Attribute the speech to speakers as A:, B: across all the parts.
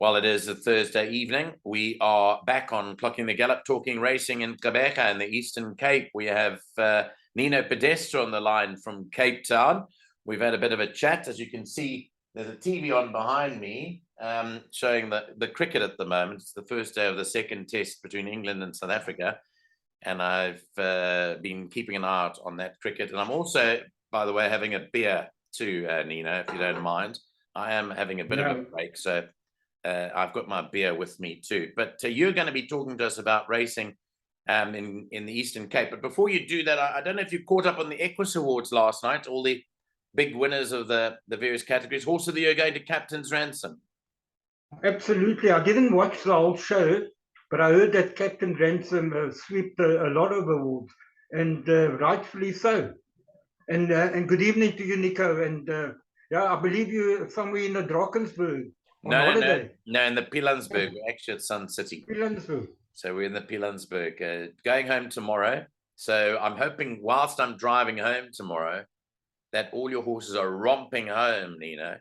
A: Well, it is a Thursday evening. We are back on Clocking the Gallop, talking racing in Quebec in the Eastern Cape. We have Nino Pedestre on the line from Cape Town. We've had a bit of a chat. As you can see, there's a TV on behind me showing the cricket at the moment. It's the first day of the second test between England and South Africa. And I've been keeping an eye out on that cricket. And I'm also, by the way, having a beer too, Nino, if you don't mind. I am having a bit of a break, so I've got my beer with me too. But you're going to be talking to us about racing in the Eastern Cape. But before you do that, I don't know if you caught up on the Equus Awards last night, all the big winners of the various categories. Horse of the Year going to Captain's Ransom.
B: Absolutely. I didn't watch the whole show, but I heard that Captain Ransom swept a lot of awards, and rightfully so. And good evening to you, Nico. And yeah, I believe you're somewhere in the Drakensberg.
A: No, in the Pilanesberg. We're actually at Sun City.
B: Pilanesberg.
A: So we're in the Pilanesberg, going home tomorrow. So I'm hoping, whilst I'm driving home tomorrow, that all your horses are romping home, Nino.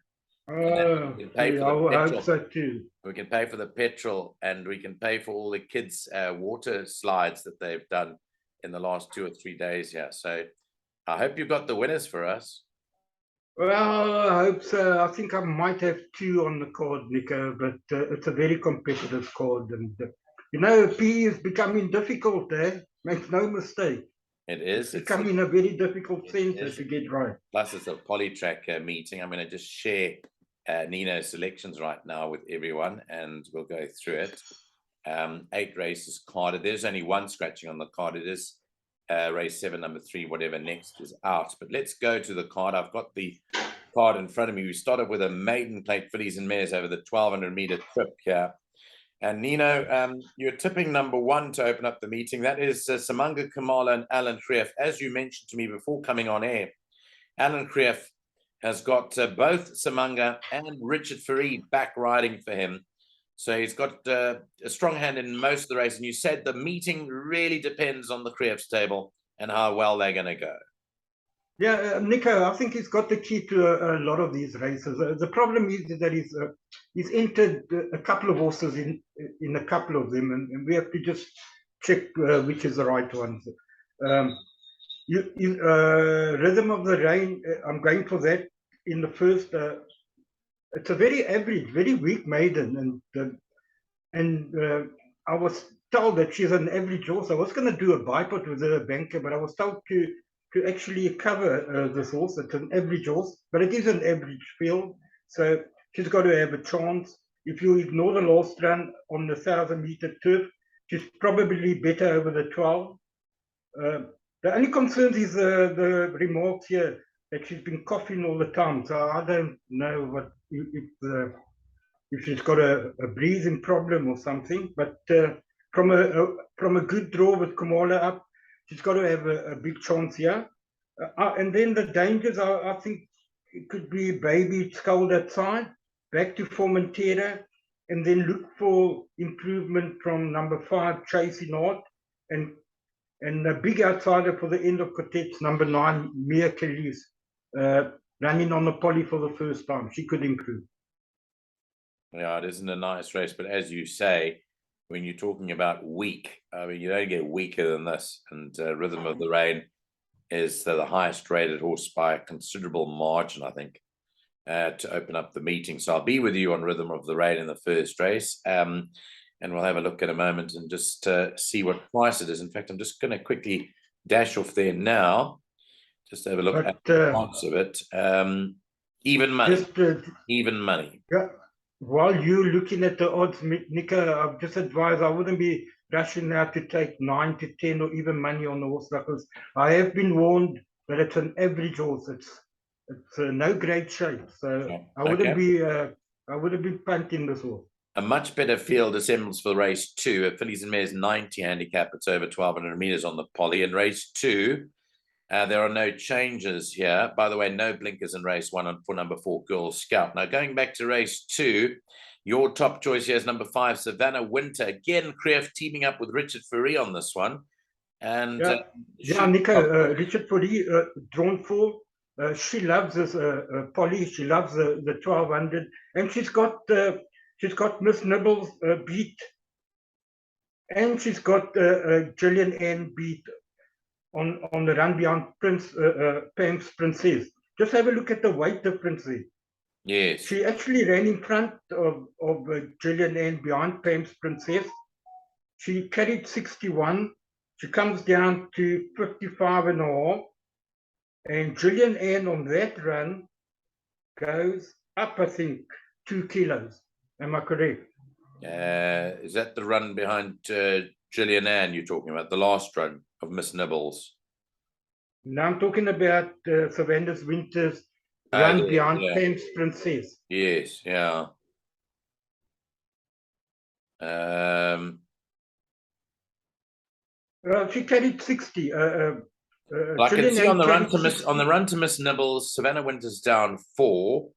B: Oh, I hope so too.
A: We can pay for the petrol, and we can pay for all the kids' water slides that they've done in the last 2 or 3 days here. So I hope you've got the winners for us.
B: Well, I hope so. I think I might have 2 on the card, Nico, but it's a very competitive card. And, you know, PE is becoming difficult, Make no mistake.
A: It is.
B: It's becoming a very difficult centre to get right.
A: Plus, it's a Polytrack meeting. I'm going to just share Nino's selections right now with everyone, and we'll go through it. 8 races carded. There's only 1 scratching on the card. It is race 7, number 3, whatever next is out. But let's go to the card. I've got the card in front of me. We started with a maiden plate fillies and mares over the 1,200-meter trip here. And Nino, you're tipping number 1 to open up the meeting. That is Samanga Kamala and Alan Greeff. As you mentioned to me before coming on air, Alan Greeff has got both Samanga and Richard Farid back riding for him. So he's got a strong hand in most of the race. And you said the meeting really depends on the Greeff stable and how well they're going to go.
B: Yeah, Nico, I think he's got the key to a lot of these races. The problem is that he's entered a couple of horses in a couple of them, and we have to just check which is the right ones. Rhythm of the Rain, I'm going for that in the first. It's a very average, very weak maiden, and I was told that she's an average horse. I was going to do a bipod with a banker, but I was told to actually cover this horse. It's an average horse, but it is an average field, so she's got to have a chance. If you ignore the last run on the 1,000-meter turf, she's probably better over the 12. The only concern is the remarks here that she's been coughing all the time, so I don't know what if she's got a breathing problem or something. But from a good draw with Kamala up, she's got to have a big chance here. And then the dangers, I think it could be Baby Skull that side, back to Formentera, and then look for improvement from number 5, Chasing Art, and a big outsider for the end of quartets, number 9, Mia Kelly's, running on the poly for the first time. She could improve.
A: Yeah, it isn't a nice race, but as you say, when you're talking about weak, I mean, you don't get weaker than this. And Rhythm of the Rain is the highest rated horse by a considerable margin, I think, to open up the meeting. So I'll be with you on Rhythm of the Rain in the first race. And we'll have a look in a moment and just see what price it is. In fact, I'm just going to quickly dash off there now. Just have a look at the odds of it. Even money. Even money.
B: Yeah. While you're looking at the odds, Nico, I've just advised I wouldn't be rushing now to take 9 to 10 or even money on the horse, because I have been warned that it's an average horse. It's no great shape, so yeah, I wouldn't be punting this horse.
A: A much better field assembles for race 2. A fillies and mares 90 handicap. It's over 1,200 meters on the poly. In race 2, there are no changes here. By the way, no blinkers in race 1 for number 4, Girl Scout. Now, going back to race 2, your top choice here is number 5, Savannah Winter. Again, Greeff teaming up with Richard Farid on this one. And
B: Nico, Richard Farid, drawn 4. She loves this poly. She loves the 1,200, and she's got She's got Miss Nibbles beat, and she's got Gillian Ann beat on the run beyond Pam's Princess. Just have a look at the weight difference there.
A: Yes.
B: She actually ran in front of Gillian Ann beyond Pam's Princess. She carried 61. She comes down to 55.5. And Gillian Ann on that run goes up, I think, 2 kilos. Am I correct?
A: Is that the run behind Gillian Ann you're talking about, the last run of Miss Nibbles?
B: Now I'm talking about Savannah's Winters run beyond Pam's Princess.
A: Yes, yeah.
B: She carried 60.
A: I can see on the run to Miss Nibbles, Savannah Winters down 4,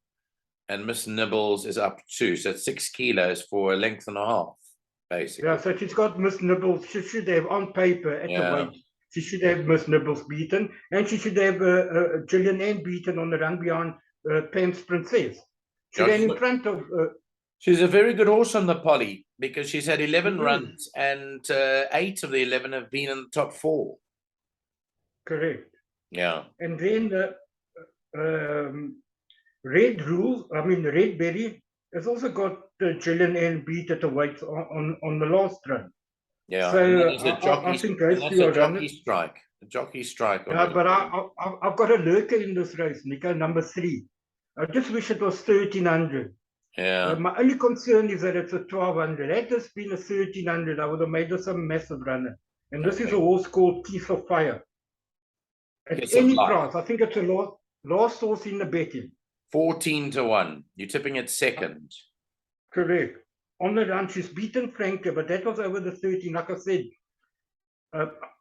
A: and Miss Nibbles is up 2. So it's 6 kilos for a length and a half, basically.
B: Yeah, so she's got Miss Nibbles. She should have on paper at the weight. She should have Miss Nibbles beaten, and she should have Gillian Ann beaten on the run beyond Pam's Princess. She ran in front of.
A: She's a very good horse on the Poly, because she's had 11 runs, and 8 of the 11 have been in the top 4.
B: Correct.
A: Yeah.
B: And then Red Berry has also got Gillian Ann beat at the weights on the last run.
A: Yeah.
B: So
A: I think that's a jockey strike. A jockey strike.
B: Yeah, but I've got a lurker in this race, Nico, number 3. I just wish it was 1300.
A: Yeah.
B: My only concern is that it's a 1200. Had this been a 1300, I would have made this a massive runner. And this is a horse called Teeth of Fire. At any price, I think it's a last horse in the betting.
A: 14-1. You're tipping it second.
B: Correct. On the run, she's beaten Franca, but that was over the 13. Like I said,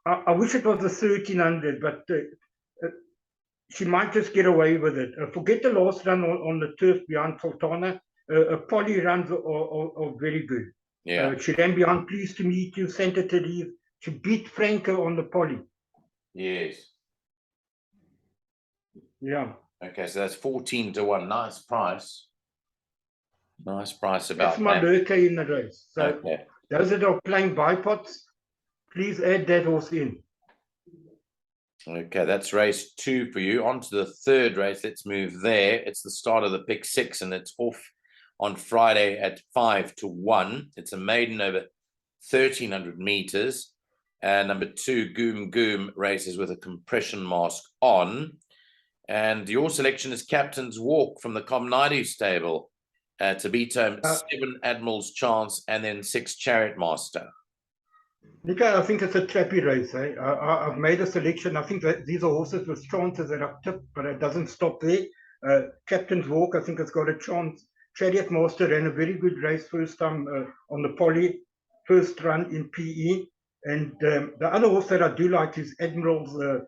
B: I wish it was the 1300, but she might just get away with it. Forget the last run on the turf beyond Sultana. Poly runs are very good.
A: Yeah.
B: She ran beyond Pleased to Meet You, Santa Teresa. She beat Franca on the Poly.
A: Yes.
B: Yeah.
A: Okay, so that's 14-1. Nice price. Nice price about
B: that. That's my lurker in the race. So those that are playing bipods, please add that horse in.
A: Okay, that's race 2 for you. On to the third race. Let's move there. It's the start of the pick 6, and it's off on Friday at 5-1. It's a maiden over 1,300 meters. Number 2, Goom Goom, races with a compression mask on. And your selection is Captain's Walk from the Comnaidu stable to beat 7 Admiral's Chance and then 6 Chariot Master.
B: Nico, I think it's a trappy race. I've made a selection. I think that these are horses with chances that I've tipped, but it doesn't stop there. Captain's Walk, I think it's got a chance. Chariot Master ran a very good race first time on the Poly, first run in PE. And the other horse that I do like is Admiral's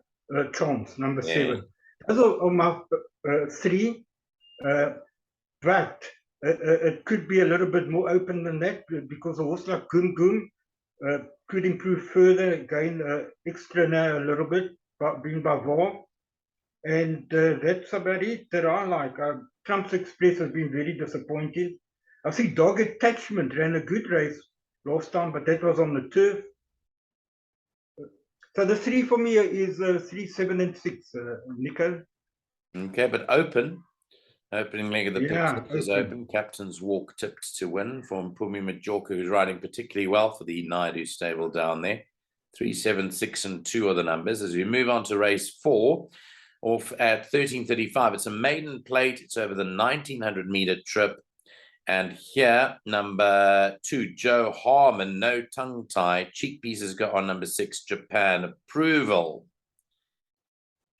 B: Chance, number 7. Those are my 3. But it could be a little bit more open than that, because a horse like Goom Goom could improve further, gain extra now a little bit, being by VAR. And that's about it that I like. Trump's Express has been very disappointing. I think Dog Attachment ran a good race last time, but that was on the turf. So the 3 for me is 3, 7, and 6, Nico.
A: Okay, but opening leg of the pick is open. Captain's Walk tipped to win from Pumi Majorca, who's riding particularly well for the Naidu stable down there. 3, 7, 6, and 2 are the numbers. As we move on to race 4, off at 13:35. It's a maiden plate. It's over the 1,900 meter trip. And here, number 2, Joe Harmon, no tongue tie. Cheek pieces got on number 6, Japan Approval.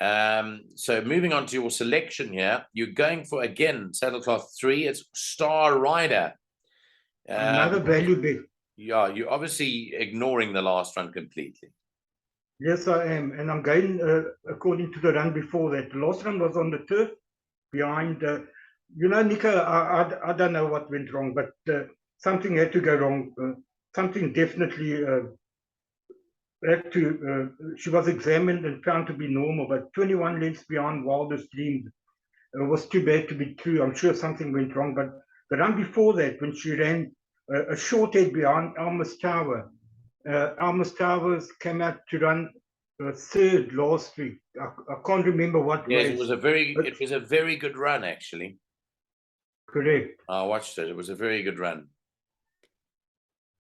A: So moving on to your selection here, you're going for, again, saddle cloth 3. It's Star Rider.
B: Another value bet.
A: Yeah, you're obviously ignoring the last run completely.
B: Yes, I am. And I'm going according to the run before that. The last run was on the turf behind... you know, Nico, I don't know what went wrong, but something had to go wrong. Something definitely had to... she was examined and found to be normal, but 21 lengths beyond Wildest Dreams was too bad to be true. I'm sure something went wrong, but the run before that, when she ran a short head behind Almas Tower. Almas Towers came out to run third last week. I can't remember what
A: Yes,
B: race.
A: it was a very good run, actually.
B: Correct.
A: I watched it. It was a very good run.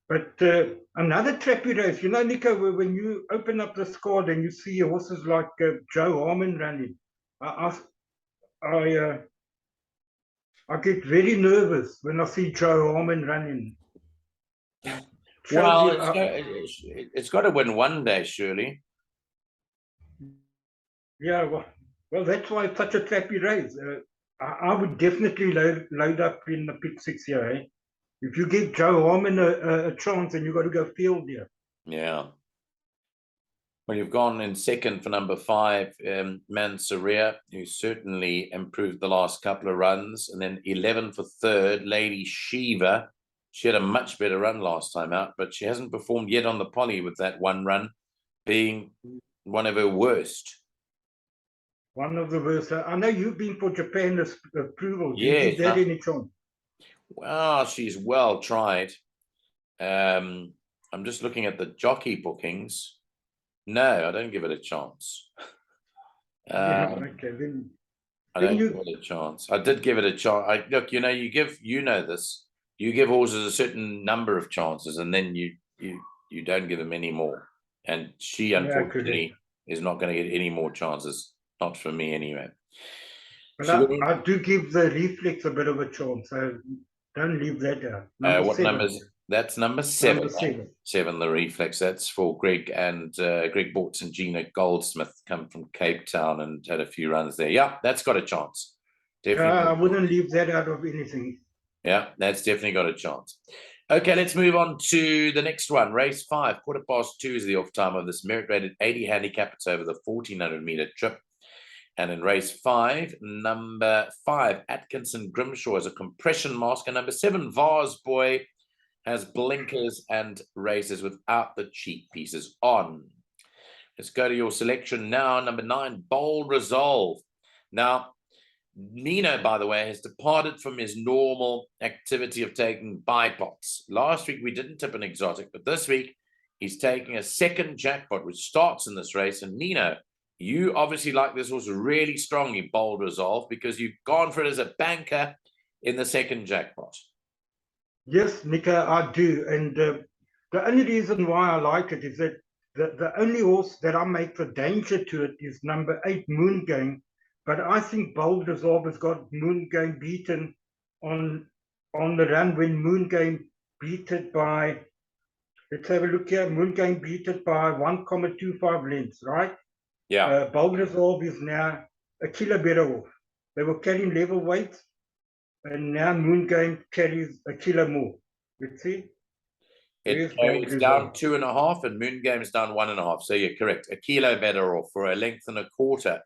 B: But another trappy race, you know, Nico, when you open up the squad and you see horses like Joe Harmon running, I get very nervous when I see Joe Harmon running.
A: Well, it's got to win one day, surely.
B: Yeah, well, that's why it's such a trappy race. I would definitely load up in the pick 6 here. Eh? If you give Joe Harmon a chance, then you've got to go field here.
A: Yeah. Well, you've gone in second for number 5, Mansoria, who certainly improved the last couple of runs. And then 11 for third, Lady Shiva. She had a much better run last time out, but she hasn't performed yet on the poly, with that one run being one of her worst.
B: One of the worst. I know you've been for Japan approval. Do
A: Yes,
B: you give that any chance?
A: Well, she's well tried. I'm just looking at the jockey bookings. No, I don't give it a chance.
B: Yeah, okay.
A: I don't give it a chance. I did give it a chance. Look, you know, you know this. You give horses a certain number of chances, and then you don't give them any more. And she, unfortunately, is not going to get any more chances. Not for me, anyway.
B: But I do give the Reflex a bit of a chance. So don't leave that out.
A: What number is? That's number 7.
B: Number 7.
A: 7, the Reflex. That's for Greg and Greg Bortz and Gina Goldsmith, come from Cape Town and had a few runs there. Yeah, that's got a chance. Definitely.
B: I wouldn't leave that out of anything.
A: Yeah, that's definitely got a chance. Okay, let's move on to the next one. Race 5, 2:15 is the off time of this merit-rated 80 handicap. It's over the 1,400-meter trip. And in race 5, number 5, Atkinson Grimshaw has a compression mask. And number 7, Vars Boy, has blinkers and races without the cheek pieces on. Let's go to your selection now. Number 9, Bold Resolve. Now, Nino, by the way, has departed from his normal activity of taking bipots. Last week, we didn't tip an exotic, but this week, he's taking a second jackpot, which starts in this race. And Nino, you obviously like this horse really strongly, Bold Resolve, because you've gone for it as a banker in the second jackpot.
B: Yes, Nika, I do. And the only reason why I like it is that the only horse that I make the danger to it is number 8, Moon Game. But I think Bold Resolve has got Moon Game beaten on the run when Moon Game beat it by, let's have a look here, Moon Game beat it by 1.25 lengths, right?
A: Yeah.
B: Bold Resolve is now a kilo better off. They were carrying level weights, and now Moon Game carries a kilo more. Let's see.
A: It's down 2.5, and Moon Game is down 1.5. So you're correct. A kilo better off for a length and a quarter.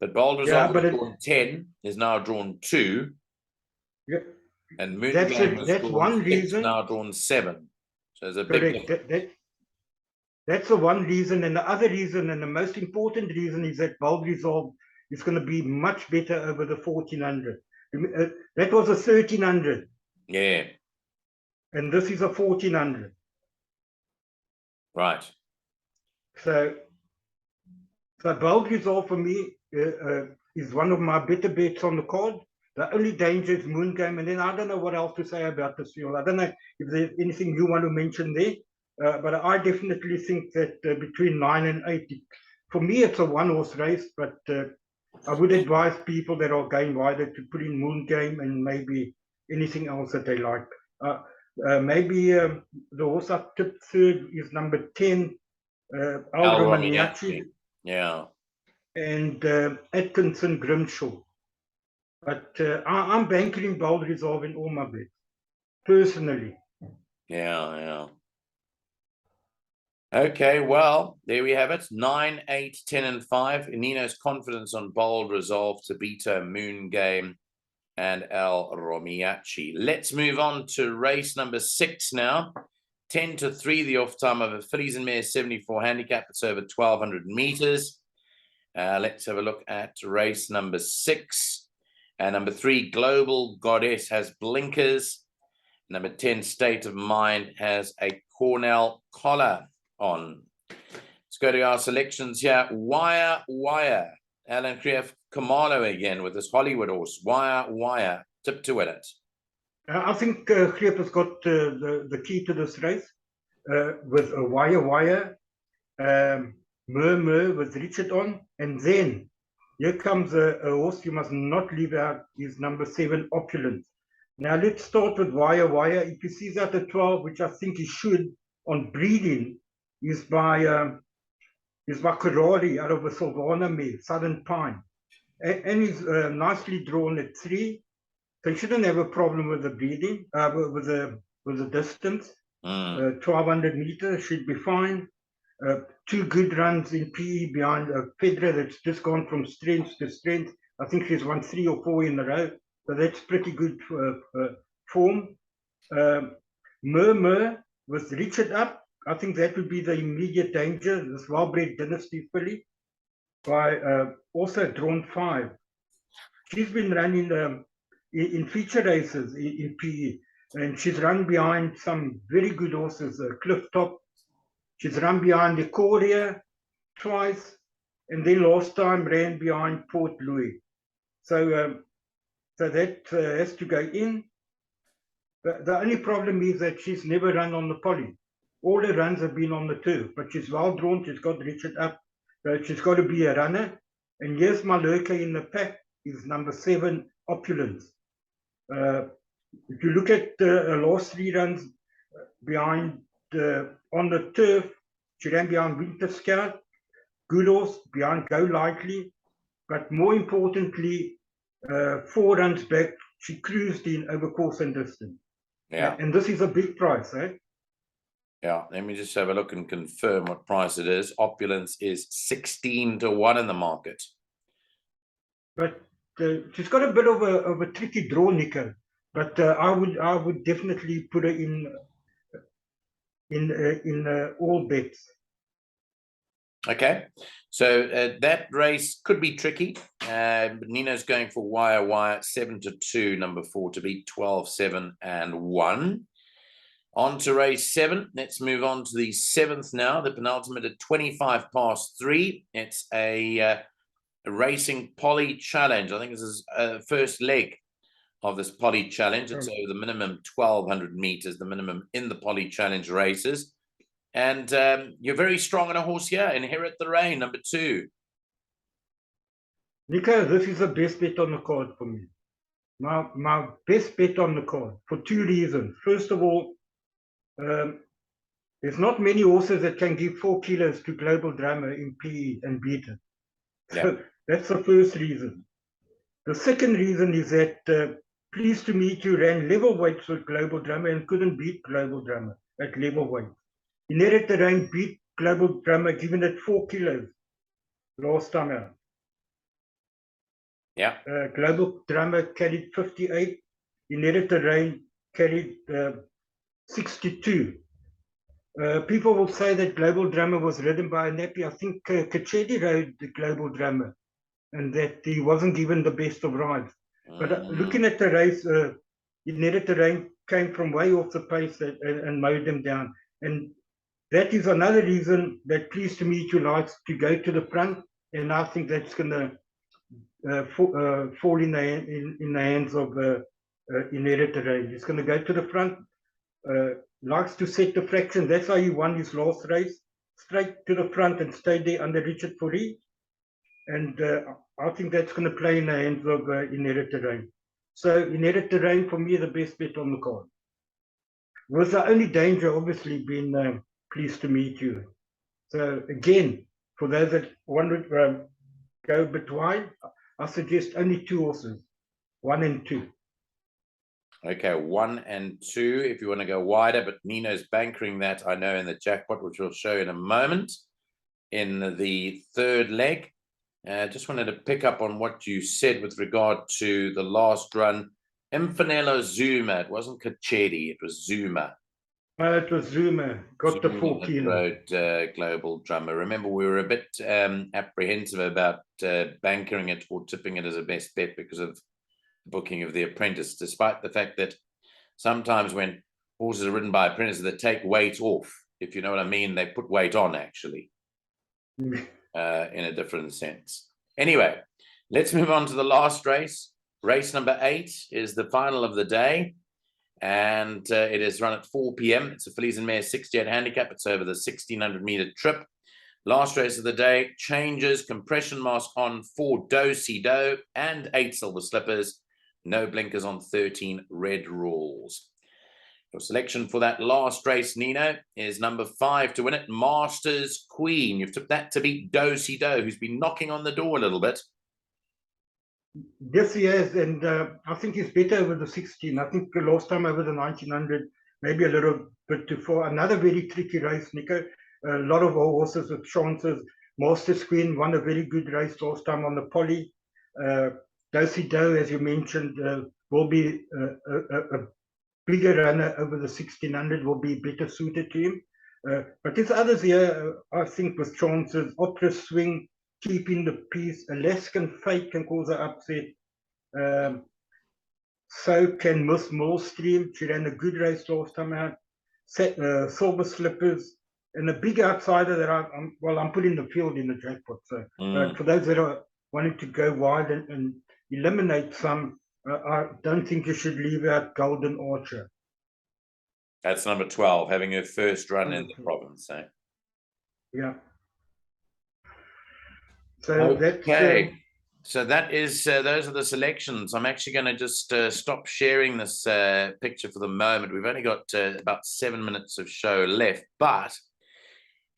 A: But Bold Resolve is drawn 10, is now drawn 2.
B: Yeah.
A: And Moon Game
B: that's one reason.
A: Now drawn 7. So there's a big
B: difference. That's the one reason. And the other reason, and the most important reason, is that Bold Resolve is going to be much better over the 1,400. That was a 1,300.
A: Yeah.
B: And this is a 1,400.
A: Right.
B: So Bold Resolve for me is one of my better bets on the card. The only danger is Moon Game. And then I don't know what else to say about this field. I don't know if there's anything you want to mention there. But I definitely think that between 9 and 8, for me, it's a one-horse race. But I would advise people that are going wider to put in Moon Game and maybe anything else that they like. Maybe the horse I tipped third is number 10, Al Romaniaci.
A: Yeah. And
B: Atkinson Grimshaw. But I'm banking Bold Resolve in all my bets, personally.
A: Yeah. Okay, well, there we have it. 9, 8, 10, and 5. Nino's confidence on Bold Resolve to beat Moon Game and El Romiachi. Let's move on to race number 6 now. 10-3, the off time of a fillies and mares 74 handicap. It's over 1,200 meters. Let's have a look at race number 6. And number 3, Global Goddess has blinkers. Number 10, State of Mind has a Cornell collar on. Let's go to our selections here. Wire, Alan Greeff, Kamalo again with this Hollywood horse. Wire, tip to win it.
B: I think Greeff has got the key to this race with a Wire, Mur with Richard on, and then here comes a horse you must not leave out, is number 7, Opulence. Now let's start with Wire. If he sees out the 12, which I think he should, on breeding, is by Karari out of a Silvana mare, Southern Pine. And he's nicely drawn at 3. So he shouldn't have a problem with the breeding, with the distance. 1200 meters should be fine. 2 good runs in PE behind Fedra that's just gone from strength to strength. I think she's won 3 or 4 in a row. So that's pretty good form. Mur with Richard up. I think that would be the immediate danger. This well-bred dynasty filly by also drawn 5. She's been running in feature races in PE, and she's run behind some very good horses, Cliff Top. She's run behind the Korea twice, and then last time ran behind Port Louis. So that has to go in. The only problem is that she's never run on the poly. All the runs have been on the turf, but she's well drawn. She's got Richard up. So she's got to be a runner. And here's my lurker in the pack is number 7, Opulence. If you look at the last 3 runs behind on the turf, she ran behind Winter Scout, good horse, behind Go Lightly, but more importantly, 4 runs back, she cruised in over course and distance.
A: Yeah.
B: And this is a big price, eh?
A: Yeah, let me just have a look and confirm what price it is. Opulence is 16 to 1 in the market. But
B: she's got a bit of a tricky draw, Nico. But I would definitely put her in all bets.
A: Okay, so that race could be tricky. Nino's going for Wire 7 to 2, number 4 to beat 12, 7 and 1. On to race 7. Let's move on to the 7th now, the penultimate at 25 past 3. It's a racing poly challenge. I think this is first leg of this poly challenge. It's over the minimum 1200 meters, the minimum in the poly challenge races. And you're very strong on a horse here, Inherit the Rain, number 2.
B: Nico, this is the best bet on the card for me. My best bet on the card for 2 reasons. First of all, there's not many horses that can give 4 kilos to Global Drama in PE and beat it. So that's the first reason. The second reason is that Pleased to Meet You ran level weights with Global Drama and couldn't beat Global Drama at level weight. Inherit the Rain beat Global Drama, giving it 4 kilos last time out.
A: Yeah.
B: Global Drama carried 58. Inherit the Rain carried 62. People will say that Global Drama was ridden by a nappy. I think Kachedi rode the Global Drama and that he wasn't given the best of rides. But looking at the race, Inherit the Rain came from way off the pace and mowed them down. And that is another reason that Pleased to Meet You likes to go to the front. And I think that's going to fall in the hands of Inherit the Rain. He's going to go to the front. Likes to set the fraction. That's how he won his last race. Straight to the front and stayed there under Richard Fourie. And I think that's going to play in the hands of Inherit the Rain. So Inherit the Rain, for me, the best bet on the card. Was the only danger, obviously, being Pleased to Meet You. So again, for those that want to go a bit wide, I suggest only 2 horses, 1 and 2.
A: Okay, 1 and 2 if you want to go wider, but Nino's bankering that, I know, in the jackpot, which we'll show in a moment. In the 3rd leg, just wanted to pick up on what you said with regard to the last run. Infinello Zuma, it wasn't Kachedi, it was Zuma.
B: It was Zuma, got the 4 kilo.
A: Rode Global Drummer. Remember, we were a bit apprehensive about bankering it or tipping it as a best bet because of booking of The Apprentice, despite the fact that sometimes when horses are ridden by apprentices, they take weight off, if you know what I mean. They put weight on, actually, in a different sense. Anyway, let's move on to the last race. Race number 8 is the final of the day, and it is run at 4 p.m. It's a fillies and mares 68 handicap. It's over the 1600-meter trip. Last race of the day, changes, compression mask on 4 Do-Si-Do and 8 silver slippers. No blinkers on 13 red rules. Your selection for that last race, Nino, is number 5 to win it, Masters Queen. You've took that to beat Do-Si-Do, who's been knocking on the door a little bit.
B: Yes, he has, and I think he's better over the 16. I think the last time over the 1900, maybe a little bit too far. Another very tricky race, Nico. A lot of horses with chances. Masters Queen won a very good race last time on the Poly. Do-Si-Do, as you mentioned, will be a bigger runner over the 1600, will be better suited to him. But there's others here, I think, with chances. Opera Swing, Keeping the Peace, Alaskan Fate can cause an upset. So can Miss Millstream. She ran a good race last time out. Silver Slippers, and a big outsider that I'm putting the field in the jackpot. So for those that are wanting to go wide and eliminate some, I don't think you should leave out Golden Archer.
A: That's number 12, having her first run in the province. Eh?
B: Yeah. So
A: okay. So that is, those are the selections. I'm actually going to just stop sharing this picture for the moment. We've only got about 7 minutes of show left, but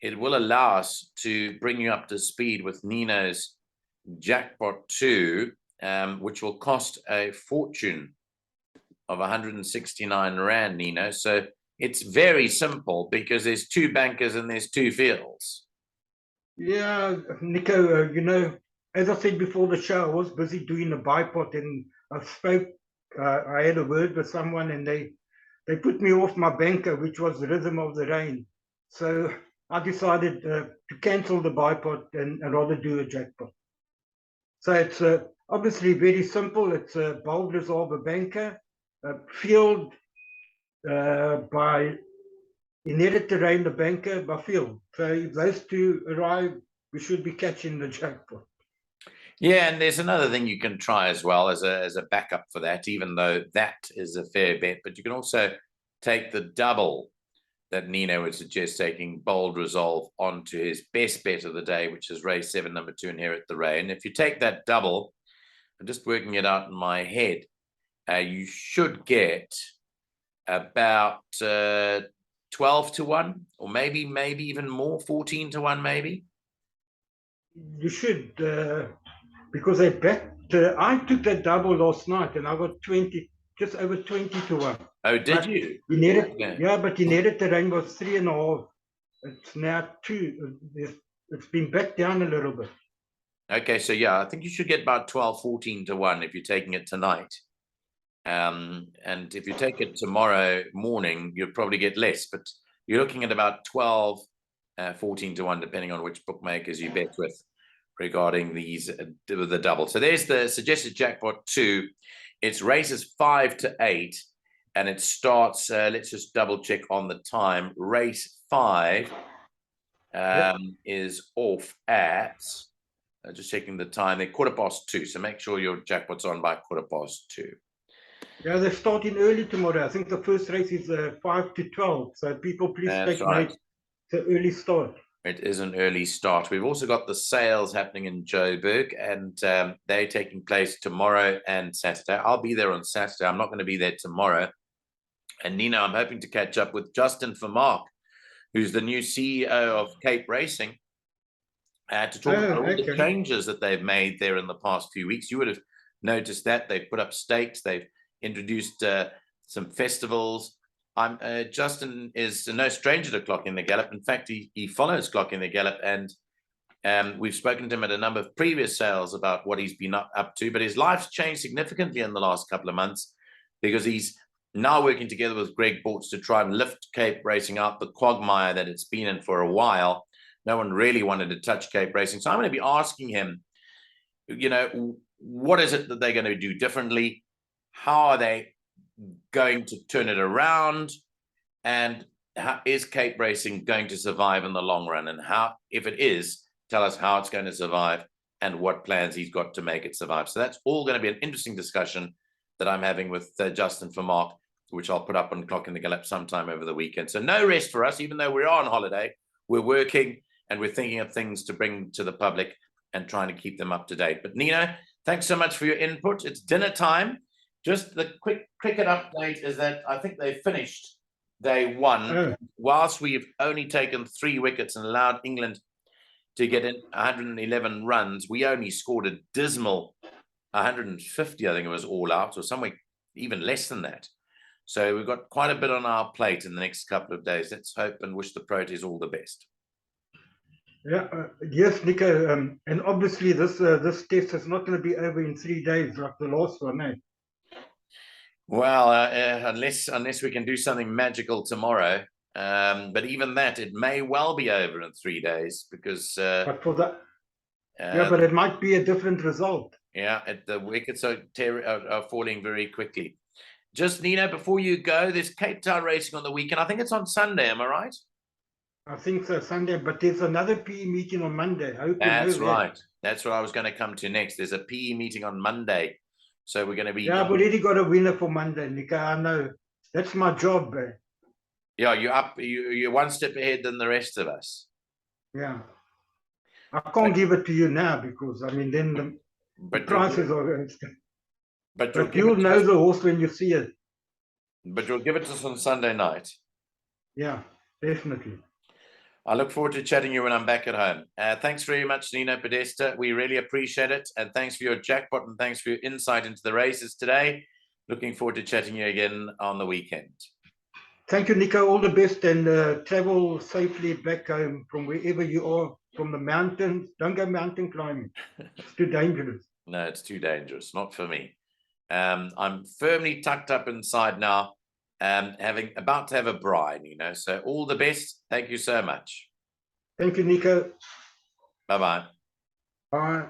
A: it will allow us to bring you up to speed with Nino's Jackpot 2, which will cost a fortune of 169 Rand, Nino. So it's very simple because there's 2 bankers and there's 2 fields. Yeah,
B: Nico, you know, as I said before the show, I was busy doing a bipod, and I had a word with someone, and they put me off my banker, which was the Rhythm of the Rain. So I decided to cancel the bipod and rather do a jackpot. So it's obviously very simple. It's a bold resolve, a banker, a field by Inherit Terrain, the banker by field. So if those 2 arrive, we should be catching the jackpot.
A: Yeah, and there's another thing you can try as well as a backup for that, even though that is a fair bet. But you can also take the double that Nino would suggest, taking Bold Resolve onto his best bet of the day, which is race 7, number 2, Inherit the Rain. If you take that double, I'm just working it out in my head, you should get about 12 to 1, or maybe even more, 14 to 1, maybe.
B: You should, because they backed. I took that double last night, and I got 20, just over 20 to 1.
A: Oh, did you?
B: Yeah, but Inherit the Rain was 3.5. It's now 2. It's been back down a little bit.
A: Okay, so yeah, I think you should get about 12, 14 to 1 if you're taking it tonight. And if you take it tomorrow morning, you'll probably get less, but you're looking at about 12, 14 to 1, depending on which bookmakers you bet with regarding these the double. So there's the suggested Jackpot 2. It's races 5 to 8, and it starts, let's just double check on the time. Race 5 is off at, just checking the time, they're 2:15, so make sure your jackpot's on by 2:15.
B: Yeah, they're starting early tomorrow. I think the first race is 5 to 12. So people, please take note. It's an early start.
A: It is an early start. We've also got the sales happening in Joburg, and they're taking place tomorrow and Saturday. I'll be there on Saturday. I'm not going to be there tomorrow. And Nino, I'm hoping to catch up with Justin Vermaak, who's the new CEO of Cape Racing, to talk about all the changes that they've made there in the past few weeks. You would have noticed that they've put up stakes. They've introduced some festivals. Justin is no stranger to Clocking the Gallop. In fact, he follows Clocking the Gallop, and we've spoken to him at a number of previous sales about what he's been up to. But his life's changed significantly in the last couple of months, because he's now working together with Greg Bortz to try and lift Cape Racing out the quagmire that it's been in for a while. No one really wanted to touch Cape Racing. So I'm going to be asking him, you know, what is it that they're going to do differently? how are they going to turn it around, and how is Cape Racing going to survive in the long run, and how, if it is, tell us how it's going to survive and what plans he's got to make it survive. So that's all going to be an interesting discussion that I'm having with Justin for Mark, which I'll put up on Clock in the Gallop sometime over the weekend. So no rest for us, even though we're on holiday. We're working and we're thinking of things to bring to the public and trying to keep them up to date. But Nino, thanks so much for your input. It's dinner time. Just the quick cricket update is that I think they finished day one. Whilst we've only taken 3 wickets and allowed England to get in 111 runs, we only scored a dismal 150, I think it was all out, or somewhere even less than that. So we've got quite a bit on our plate in the next couple of days. Let's hope and wish the Proteas all the best.
B: Yeah, yes, Nico, and obviously this test is not going to be over in 3 days like the last one, eh?
A: Well, unless we can do something magical tomorrow, but even that, it may well be over in 3 days because.
B: But for that, yeah, but it might be a different result.
A: Yeah, the wickets are falling very quickly. Just Nino, before you go, there's Cape Town racing on the weekend. I think it's on Sunday. Am I right?
B: I think so, Sunday. But there's another PE meeting on Monday. I hope
A: That's
B: you know
A: right.
B: that.
A: That's what I was going to come to next. There's a PE meeting on Monday. So we're going to be.
B: Yeah, I've already got a winner for Monday, Nico. I know. That's my job, eh?
A: Yeah, you're up. You're one step ahead than the rest of us.
B: Yeah. I can't give it to you now because, I mean, then the prices are. But you'll know the horse when you see it.
A: But you'll give it to us on Sunday night.
B: Yeah, definitely.
A: I look forward to chatting to you when I'm back at home. Thanks very much, Nino Podesta. We really appreciate it. And thanks for your jackpot and thanks for your insight into the races today. Looking forward to chatting to you again on the weekend. Thank
B: you, Nico. All the best and travel safely back home from wherever you are, from the mountains. Don't go mountain climbing. It's too dangerous.
A: No, it's too dangerous. Not for me. I'm firmly tucked up inside now. About to have a brine, you know. So all the best. Thank you so much.
B: Thank you, Nico.
A: Bye-bye.
B: Bye.